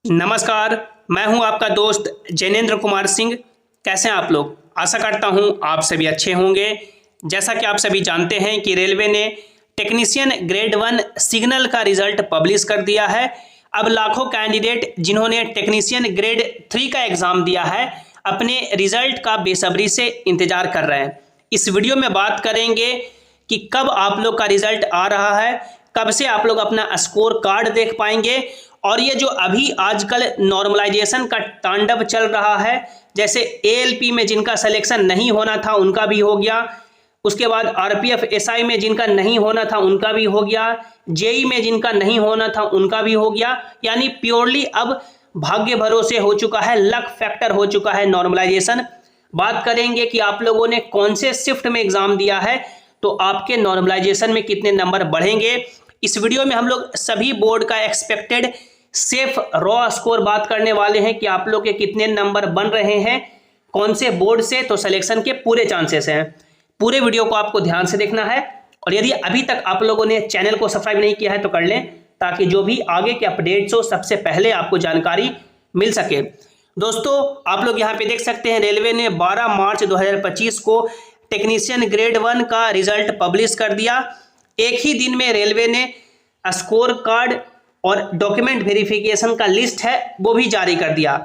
नमस्कार। मैं हूं आपका दोस्त जैनेन्द्र कुमार सिंह। कैसे हैं आप लोग? आशा करता हूं आप सभी अच्छे होंगे। जैसा कि आप सभी जानते हैं कि रेलवे ने टेक्नीशियन ग्रेड 1 सिग्नल का रिजल्ट पब्लिश कर दिया है। अब लाखों कैंडिडेट जिन्होंने टेक्नीशियन ग्रेड 3 का एग्ज़ाम दिया है अपने रिजल्ट का बेसब्री से इंतज़ार कर रहे हैं। इस वीडियो में बात करेंगे कि कब आप लोग का रिजल्ट आ रहा है, कब से आप लोग अपना स्कोर कार्ड देख पाएंगे। और ये जो अभी आजकल नॉर्मलाइजेशन का तांडव चल रहा है, जैसे एएलपी में जिनका सिलेक्शन नहीं होना था उनका भी हो गया, उसके बाद आरपीएफ एसआई में जिनका नहीं होना था उनका भी हो गया, जेई में जिनका नहीं होना था उनका भी हो गया। यानी प्योरली अब भाग्य भरोसे हो चुका है, लक फैक्टर हो चुका है नॉर्मलाइजेशन। बात करेंगे कि आप लोगों ने कौन से शिफ्ट में एग्जाम दिया है तो आपके नॉर्मलाइजेशन में कितने नंबर बढ़ेंगे। इस वीडियो में हम लोग सभी बोर्ड का एक्सपेक्टेड सेफ रॉ स्कोर बात करने वाले हैं कि आप लोग के कितने नंबर बन रहे हैं, कौन से बोर्ड से, तो सिलेक्शन के पूरे चांसेस हैं। पूरे वीडियो को आपको ध्यान से देखना है और यदि अभी तक आप लोगों ने चैनल को सब्सक्राइब नहीं किया है तो कर लें, ताकि जो भी आगे के अपडेट्स हो सबसे पहले आपको जानकारी मिल सके। दोस्तों, आप लोग यहाँ पे देख सकते हैं रेलवे ने 12 मार्च 2025 को टेक्नीशियन ग्रेड 1 का रिजल्ट पब्लिश कर दिया। एक ही दिन में रेलवे ने स्कोर कार्ड और डॉक्यूमेंट वेरिफिकेशन का लिस्ट है वो भी जारी कर दिया।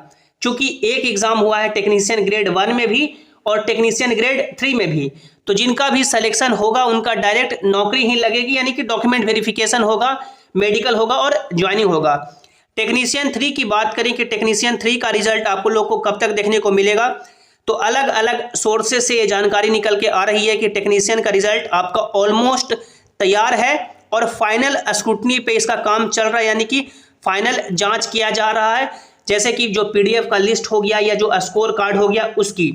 चूंकि एक एग्जाम हुआ है टेक्नीशियन ग्रेड 1 में भी और टेक्नीशियन ग्रेड 3 में भी, तो जिनका भी सिलेक्शन होगा उनका डायरेक्ट नौकरी ही लगेगी, यानी कि डॉक्यूमेंट वेरिफिकेशन होगा, मेडिकल होगा और ज्वाइनिंग होगा। टेक्नीशियन 3 की बात करें कि टेक्नीशियन 3 का रिजल्ट आपको लोग को कब तक देखने को मिलेगा, तो अलग अलग सोर्सेज से ये जानकारी निकल के आ रही है कि टेक्नीशियन का रिजल्ट आपका ऑलमोस्ट तैयार है और फाइनल स्क्रूटनी पे इसका काम चल रहा है, यानी कि फाइनल जांच किया जा रहा है। जैसे कि जो पीडीएफ का लिस्ट हो गया या जो स्कोर कार्ड हो गया उसकी,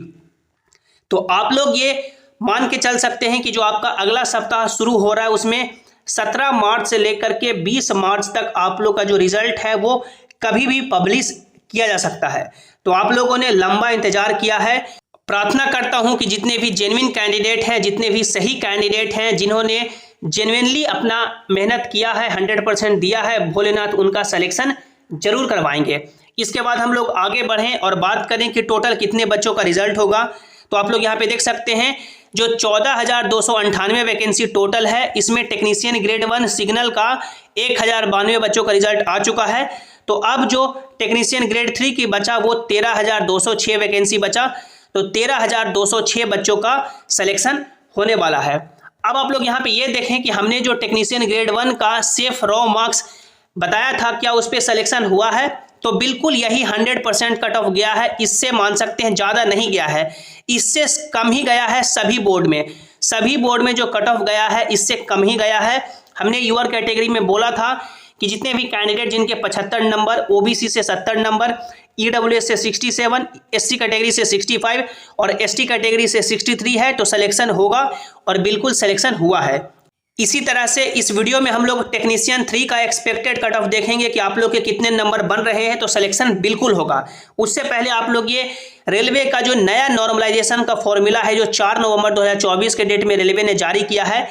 तो आप लोग ये मान के चल सकते हैं कि जो आपका अगला सप्ताह शुरू हो रहा है उसमें 17 मार्च से लेकर के 20 मार्च तक आप लोग का जो रिजल्ट है वो कभी भी पब्लिश किया जा सकता है। तो आप लोगों ने लंबा इंतजार किया है। प्रार्थना करता हूं कि जितने भी जेन्युइन कैंडिडेट हैं, जितने भी सही कैंडिडेट हैं, जिन्होंने जेन्युइनली अपना मेहनत किया है, 100% दिया है, भोलेनाथ उनका सिलेक्शन जरूर करवाएंगे। इसके बाद हम लोग आगे बढ़ें और बात करें कि टोटल कितने बच्चों का रिजल्ट होगा। तो आप लोग यहाँ पे देख सकते हैं जो 14,298 वैकेंसी टोटल है, इसमें टेक्नीशियन ग्रेड 1 सिग्नल का 1092 बच्चों का रिजल्ट आ चुका है। तो अब जो टेक्नीशियन ग्रेड 3 की बचा वो 13,206 वैकेंसी बचा, तो 13,206 बच्चों का सिलेक्शन होने वाला है। अब आप लोग यहाँ पे ये देखें कि हमने जो टेक्नीशियन ग्रेड 1 का सेफ रॉ मार्क्स बताया था, क्या उस पर सिलेक्शन हुआ है? तो बिल्कुल यही 100% कट ऑफ गया है। इससे मान सकते हैं ज़्यादा नहीं गया है, इससे कम ही गया है। सभी बोर्ड में जो कट ऑफ गया है इससे कम ही गया है। हमने यूआर कैटेगरी में बोला था कि जितने भी कैंडिडेट जिनके 75 नंबर, ओबीसी से 70 नंबर, ईडब्ल्यूएस से 67, एससी कैटेगरी से 65 और एसटी कैटेगरी से 63 है तो सिलेक्शन होगा, और बिल्कुल सिलेक्शन हुआ है। इसी तरह से इस वीडियो में हम लोग टेक्नीशियन 3 का एक्सपेक्टेड कट ऑफ देखेंगे कि आप लोग के कितने नंबर बन रहे हैं, तो सिलेक्शन बिल्कुल होगा। उससे पहले आप लोग ये रेलवे का जो नया नॉर्मलाइजेशन का फॉर्मूला है जो 4 नवंबर 2024 के डेट में रेलवे ने जारी किया है,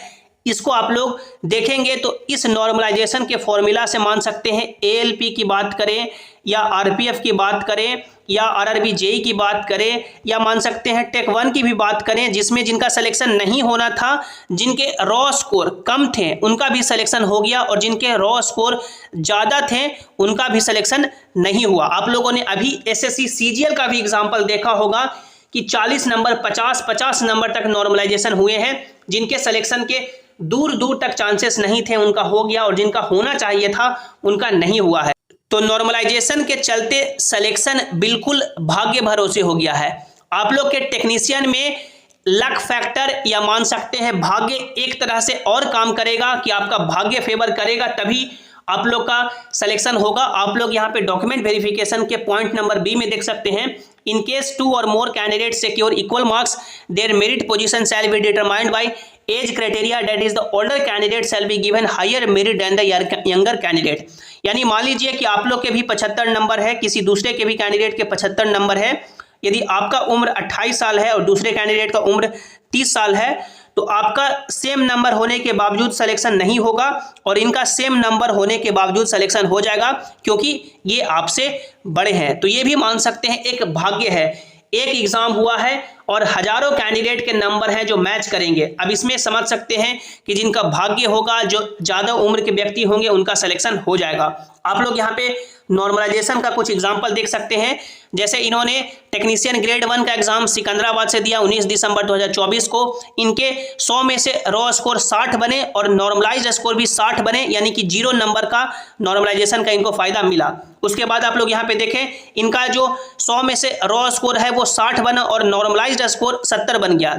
इसको आप लोग देखेंगे तो इस नॉर्मलाइजेशन के फॉर्मूला से मान सकते हैं एएलपी की बात करें या आरपीएफ की बात करें या आरआरबी जेई की बात करें या मान सकते हैं टेक 1 की भी बात करें, जिसमें जिनका सिलेक्शन नहीं होना था, जिनके रॉ स्कोर कम थे उनका भी सिलेक्शन हो गया और जिनके रॉ स्कोर ज़्यादा थे उनका भी सिलेक्शन नहीं हुआ। आप लोगों ने अभी एसएससी सीजीएल का भी एग्जाम्पल देखा होगा कि 40 नंबर 50 नंबर तक नॉर्मलाइजेशन हुए हैं, जिनके सिलेक्शन के दूर दूर तक चांसेस नहीं थे उनका हो गया और जिनका होना चाहिए था उनका नहीं हुआ है। तो नॉर्मलाइजेशन के चलते सिलेक्शन बिल्कुल भाग्य भरोसे हो गया है। आप लोग के टेक्नीशियन में लक फैक्टर या मान सकते हैं भाग्य एक तरह से और काम करेगा कि आपका भाग्य फेवर करेगा, तभी आप लोग का सिलेक्शन होगा। आप लोग यहाँ पे डॉक्यूमेंट वेरिफिकेशन के पॉइंट नंबर बी में देख सकते हैं, in case 2 or more candidates secure equal marks, their merit position shall be determined by age criteria, that is the older candidate shall be given higher merit than the younger candidate। यानी मान लीजिए कि आप लोग के भी 75 number है, किसी दूसरे के भी कैंडिडेट के 75 नंबर है, यदि आपका उम्र 28 साल है और दूसरे कैंडिडेट का उम्र 30 साल है, तो आपका सेम नंबर होने के बावजूद सिलेक्शन नहीं होगा और इनका सेम नंबर होने के बावजूद सिलेक्शन हो जाएगा, क्योंकि ये आपसे बड़े हैं। तो ये भी मान सकते हैं एक भाग्य है, एक एग्जाम हुआ है और हजारों कैंडिडेट के नंबर हैं जो मैच करेंगे। अब इसमें समझ सकते हैं कि जिनका भाग्य होगा, जो ज़्यादा उम्र के व्यक्ति होंगे, उनका सिलेक्शन हो जाएगा। आप लोग यहाँ पे नॉर्मलाइजेशन का कुछ एग्जाम्पल देख सकते हैं। जैसे इन्होंने टेक्नीशियन ग्रेड 1 का एग्जाम सिकंदराबाद से दिया 19 दिसंबर 2024 को। इनके 100 में से रॉ स्कोर 60 बने और नॉर्मलाइज्ड स्कोर भी 60 बने, यानी कि 0 नंबर का नॉर्मलाइजेशन का इनको फायदा मिला। उसके बाद आप लोग यहाँ पे देखें, इनका जो 100 में से रॉ स्कोर है वो 60 बना और नॉर्मलाइज्ड स्कोर 70 बन गया।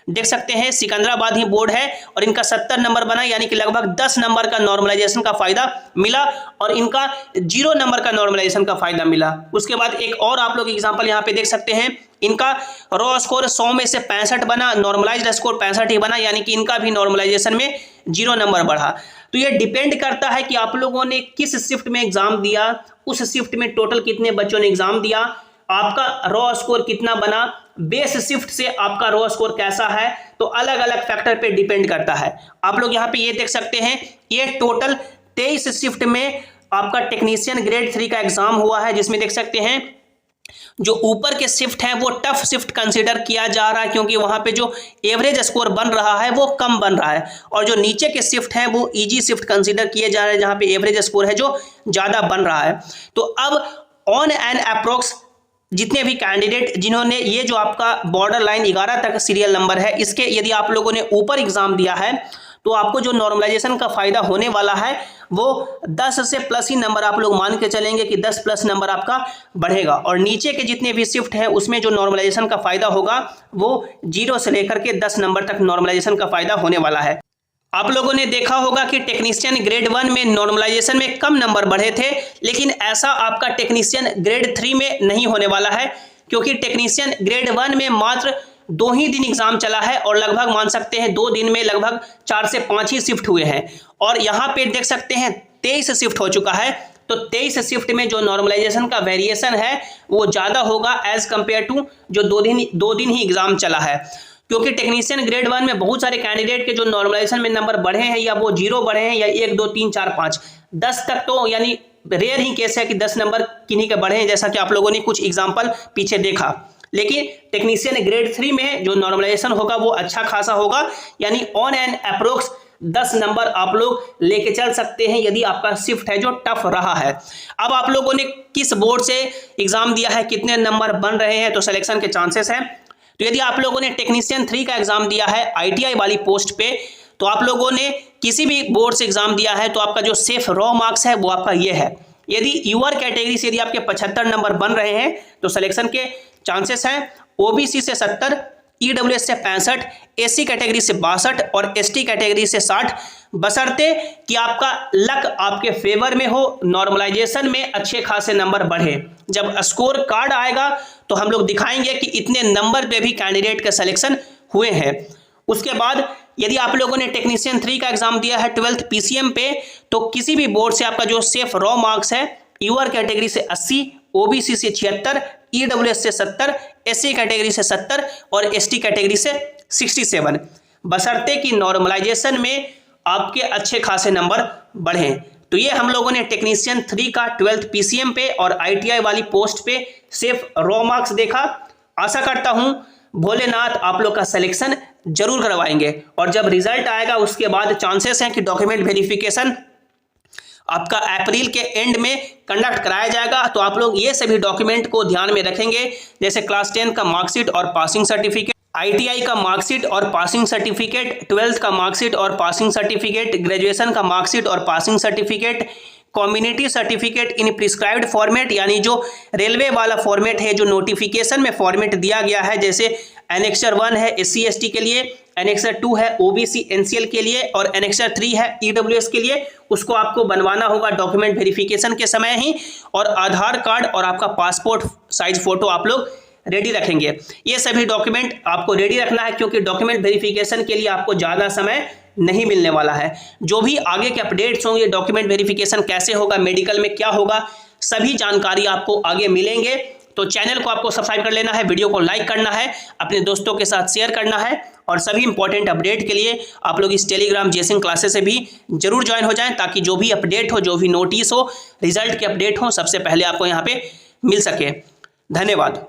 देख सकते हैं सिकंदराबाद ही बोर्ड है और इनका 70 नंबर बना, यानी कि लगभग 10 नंबर का नॉर्मलाइजेशन का फायदा मिला और इनका 0 नंबर का नॉर्मलाइजेशन का फायदा मिला। उसके बाद एक और आप लोग एग्जांपल यहाँ पे देख सकते हैं, इनका रॉ स्कोर 100 में से 65 बना, नॉर्मलाइज्ड स्कोर 65 ही बना, यानी कि इनका भी नॉर्मलाइजेशन में 0 नंबर बढ़ा। तो ये डिपेंड करता है कि आप लोगों ने किस शिफ्ट में एग्जाम दिया, उस शिफ्ट में टोटल कितने बच्चों ने एग्जाम दिया, आपका रॉ स्कोर कितना बना, बेस शिफ्ट से आपका रॉ स्कोर कैसा है, तो अलग अलग फैक्टर पे डिपेंड करता है। आप लोग यहाँ पे ये देख सकते हैं, ये टोटल 23 शिफ्ट में आपका टेक्नीशियन ग्रेड 3 का एग्जाम हुआ है, जिसमें देख सकते हैं जो ऊपर के शिफ्ट हैं वो टफ शिफ्ट कंसीडर किया जा रहा है, क्योंकि वहां पे जो एवरेज स्कोर बन रहा है वो कम बन रहा है, और जो नीचे के शिफ्ट हैं वो इजी शिफ्ट कंसीडर किए जा रहे हैं, जहां पे एवरेज स्कोर है जो ज़्यादा बन रहा है। तो अब ऑन एन अप्रोक्स जितने भी कैंडिडेट जिन्होंने ये जो आपका बॉर्डर लाइन 11 तक सीरियल नंबर है, इसके यदि आप लोगों ने ऊपर एग्जाम दिया है तो आपको जो नॉर्मलाइजेशन का फायदा होने वाला है वो 10 से प्लस ही नंबर आप लोग मान के चलेंगे कि 10 प्लस नंबर आपका बढ़ेगा, और नीचे के जितने भी शिफ्ट हैं उसमें जो नॉर्मलाइजेशन का फायदा होगा वो 0 से लेकर के 10 नंबर तक नॉर्मलाइजेशन का फायदा होने वाला है। आप लोगों ने देखा होगा कि टेक्नीशियन ग्रेड 1 में नॉर्मलाइजेशन में कम नंबर बढ़े थे, लेकिन ऐसा आपका टेक्नीशियन ग्रेड 3 में नहीं होने वाला है, क्योंकि टेक्नीशियन ग्रेड 1 में मात्र 2 ही दिन एग्जाम चला है और लगभग मान सकते हैं 2 दिन में लगभग 4 से 5 ही शिफ्ट हुए हैं, और यहाँ पे देख सकते हैं 23 शिफ्ट हो चुका है। तो 23 शिफ्ट में जो नॉर्मलाइजेशन का वेरिएशन है वो ज़्यादा होगा एज कंपेयर टू जो 2 दिन ही एग्जाम चला है, क्योंकि टेक्नीशियन ग्रेड 1 में बहुत सारे कैंडिडेट के जो नॉर्मलाइजेशन में नंबर बढ़े हैं या वो 0 बढ़े हैं या 1 2 3 4 5 10 तक, तो यानी रेयर ही केस है कि 10 नंबर किन्हीं के बढ़े हैं, जैसा कि आप लोगों ने कुछ एग्जाम्पल पीछे देखा। लेकिन टेक्नीशियन ग्रेड 3 में जो नॉर्मलाइजेशन होगा वो अच्छा खासा होगा, यानी ऑन एन अप्रोक्स 10 नंबर आप लोग लेके चल सकते हैं यदि आपका शिफ्ट है जो टफ रहा है। अब आप लोगों ने किस बोर्ड से एग्जाम दिया है, कितने नंबर बन रहे हैं, तो सिलेक्शन के चांसेस हैं। तो यदि आप लोगों ने टेक्नीशियन 3 का एग्जाम दिया है ITI वाली पोस्ट पे, तो आप लोगों ने किसी भी बोर्ड से एग्जाम दिया है तो आपका जो सेफ रॉ मार्क्स है वो आपका ये है। यदि यूआर कैटेगरी से यदि आपके 75 नंबर बन रहे हैं तो सिलेक्शन के चांसेस हैं। OBC से 70, EWS से 65, SC कैटेगरी से 62 और ST कैटेगरी से 60, बशर्ते कि आपका लक आपके फेवर में हो, नॉर्मलाइजेशन में अच्छे खासे नंबर बढ़े। जब स्कोर कार्ड आएगा तो हम लोग दिखाएंगे कि इतने नंबर पे भी कैंडिडेट के सिलेक्शन हुए हैं। उसके बाद यदि आप लोगों ने टेक्नीशियन 3 का एग्जाम दिया है 12th PCM पे, तो किसी भी बोर्ड से आपका जो सेफ रॉ मार्क्स है यूआर कैटेगरी से 80, OBC से 76, EWS से 70, SC कैटेगरी से 70 और ST कैटेगरी से 67, बशर्ते कि नॉर्मलाइजेशन में आपके अच्छे खासे नंबर बढ़े। तो ये हम लोगों ने टेक्नीशियन 3 का 12th PCM पे और ITI वाली पोस्ट पे सिर्फ रॉ मार्क्स देखा। आशा करता हूं भोलेनाथ आप लोग का सिलेक्शन जरूर करवाएंगे, और जब रिजल्ट आएगा उसके बाद चांसेस हैं कि डॉक्यूमेंट वेरिफिकेशन आपका अप्रैल के एंड में कंडक्ट कराया जाएगा। तो आप लोग ये सभी डॉक्यूमेंट को ध्यान में रखेंगे, जैसे क्लास 10 का मार्कशीट और पासिंग सर्टिफिकेट, ITI का मार्कशीट और पासिंग सर्टिफिकेट, 12th का मार्कशीट और पासिंग सर्टिफिकेट, ग्रेजुएशन का मार्कशीट और passing certificate, community certificate in prescribed format, यानी जो रेलवे वाला फॉर्मेट है जो नोटिफिकेशन में फॉर्मेट दिया गया है, जैसे एनेक्सर 1 है SC ST के लिए, एनेक्सर 2 है OBC NCL के लिए और एनेक्सर 3 है EWS के लिए, उसको आपको बनवाना होगा डॉक्यूमेंट वेरिफिकेशन के समय ही। और आधार कार्ड और आपका पासपोर्ट साइज फोटो आप लोग रेडी रखेंगे। ये सभी डॉक्यूमेंट आपको रेडी रखना है, क्योंकि डॉक्यूमेंट वेरिफिकेशन के लिए आपको ज़्यादा समय नहीं मिलने वाला है। जो भी आगे के अपडेट्स होंगे, डॉक्यूमेंट वेरिफिकेशन कैसे होगा, मेडिकल में क्या होगा, सभी जानकारी आपको आगे मिलेंगे। तो चैनल को आपको सब्सक्राइब कर लेना है, वीडियो को लाइक करना है, अपने दोस्तों के साथ शेयर करना है और सभी इंपॉर्टेंट अपडेट के लिए आप लोग इस टेलीग्राम जेसिंग क्लासेस से भी जरूर ज्वाइन हो जाएं, ताकि जो भी अपडेट हो, जो भी नोटिस हो, रिजल्ट के अपडेट हो, सबसे पहले आपको यहाँ पे मिल सके। धन्यवाद।